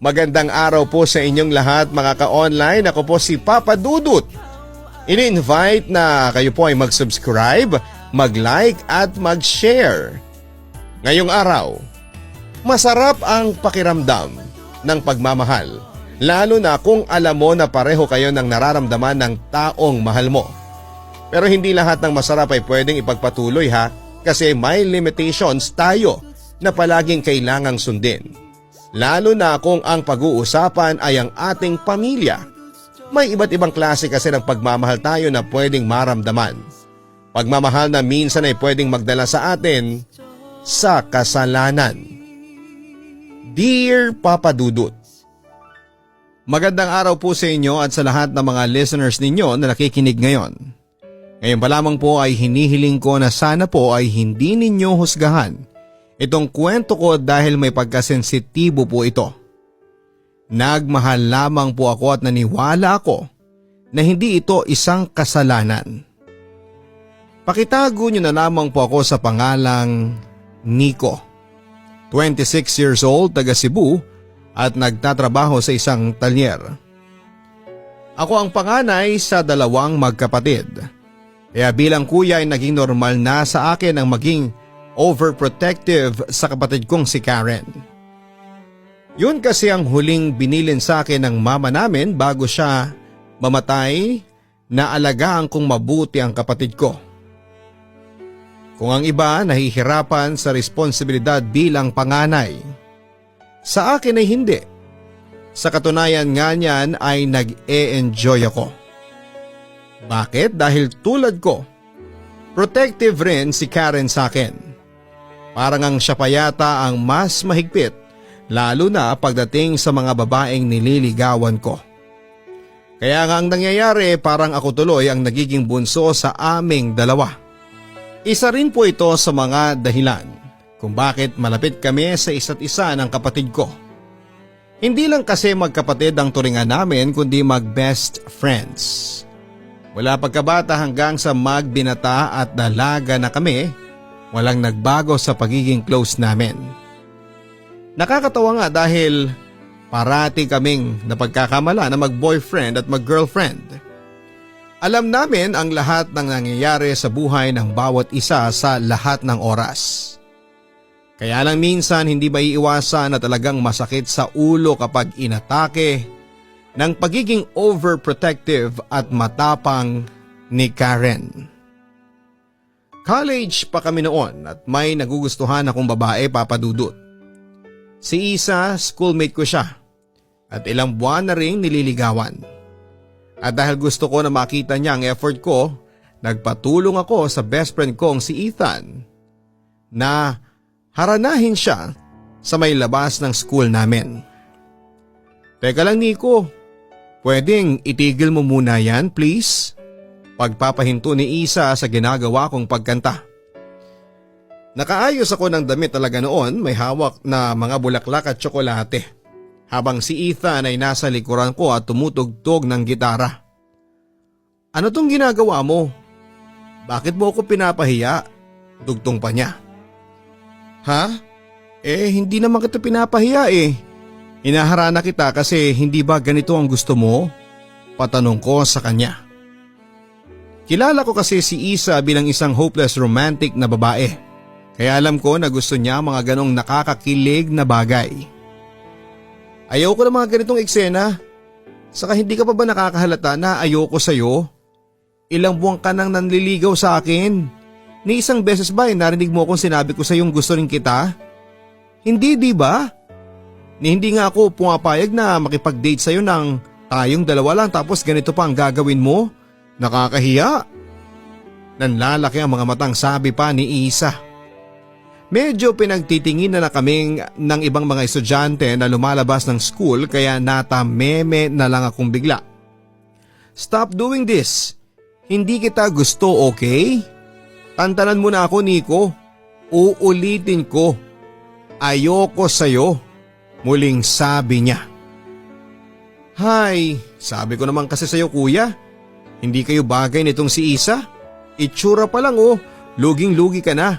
Magandang araw po sa inyong lahat mga ka-online. Ako po si Papa Dudut. Ini-invite na kayo po ay mag-subscribe, mag-like at mag-share. Ngayong araw, masarap ang pakiramdam ng pagmamahal. Lalo na kung alam mo na pareho kayo ng nararamdaman ng taong mahal mo. Pero hindi lahat ng masarap ay pwedeng ipagpatuloy ha, kasi may limitations tayo na palaging kailangang sundin. Lalo na kung ang pag-uusapan ay ang ating pamilya. May iba't ibang klase kasi ng pagmamahal tayo na pwedeng maramdaman. Pagmamahal na minsan ay pwedeng magdala sa atin sa kasalanan. Dear Papa Dudut, magandang araw po sa inyo at sa lahat ng mga listeners ninyo na nakikinig ngayon. Ngayon pa lamang po ay hinihiling ko na sana po ay hindi ninyo husgahan itong kwento ko dahil may pagkasensitibo po ito. Nagmahal lamang po ako at naniwala ako na hindi ito isang kasalanan. Pakitago nyo na lamang po ako sa pangalang Nico. 26 years old, taga Cebu at nagtatrabaho sa isang talyer. Ako ang panganay sa dalawang magkapatid. Kaya bilang kuya ay naging normal na sa akin ang maging overprotective sa kapatid kong si Karen. Yun kasi ang huling binilin sa akin ng mama namin bago siya mamatay, na alagaan kong mabuti ang kapatid ko. Kung ang iba nahihirapan sa responsibilidad bilang panganay, sa akin ay hindi. Sa katunayan nga niyan ay nag-e-enjoy ako. Bakit? Dahil tulad ko, protective rin si Karen sa akin. Parang ang siya pa yata ang mas mahigpit, lalo na pagdating sa mga babaeng nililigawan ko. Kaya nga ang nangyayari parang ako tuloy ang nagiging bunso sa aming dalawa. Isa rin po ito sa mga dahilan kung bakit malapit kami sa isa't isa ng kapatid ko. Hindi lang kasi magkapatid ang turingan namin kundi mag-best friends. Mula pagkabata hanggang sa magbinata at dalaga na kami, walang nagbago sa pagiging close namin. Nakakatawa nga dahil parati kaming napagkakamala na mag-boyfriend at mag-girlfriend. Alam namin ang lahat ng nangyayari sa buhay ng bawat isa sa lahat ng oras. Kaya lang minsan hindi maiiwasan na talagang masakit sa ulo kapag inatake ng pagiging overprotective at matapang ni Karen. College pa kami noon at may nagugustuhan akong babae, Papa Dudut. Si Isa, schoolmate ko siya at ilang buwan na rin nililigawan. At dahil gusto ko na makita niya ang effort ko, nagpatulong ako sa best friend kong si Ethan na haranahin siya sa may labas ng school namin. Teka lang Nico, pwedeng itigil mo muna yan please? Pagpapahinto ni Isa sa ginagawa kong pagkanta. Nakaayos ako ng damit talaga noon, may hawak na mga bulaklak at tsokolate. Habang si Ethan ay nasa likuran ko at tumutugtog ng gitara. Ano tong ginagawa mo? Bakit mo ako pinapahiya? Dugtong pa niya. Ha? Hindi naman kita pinapahiya eh. Hinaharana kita kasi hindi ba ganito ang gusto mo? Patanong ko sa kanya. Kilala ko kasi si Isa bilang isang hopeless romantic na babae. Kaya alam ko na gusto niya mga ganong nakakakilig na bagay. Ayoko ng mga ganitong eksena. Saka hindi ka pa ba nakakahalata na ayoko sa'yo? Ilang buwan ka nang nanliligaw sa akin. Ni isang beses ba narinig mo kung sinabi ko sa'yong gusto rin kita? Hindi di ba? Ni hindi nga ako pumapayag na makipag-date sa'yo ng tayong dalawa lang tapos ganito pa ang gagawin mo? Nakakahiya. Nanlalaki ang mga matang sabi pa ni Isa. Medyo pinagtitingin na kaming ng ibang mga estudyante na lumalabas ng school kaya natameme na lang akong bigla. Stop doing this. Hindi kita gusto, okay? Tantanan mo na ako Nico. Uulitin ko. Ayoko sa'yo. Muling sabi niya. Hay, sabi ko naman kasi sa'yo kuya. Hindi kayo bagay nitong si Isa. Itsura pa lang luging-lugi ka na.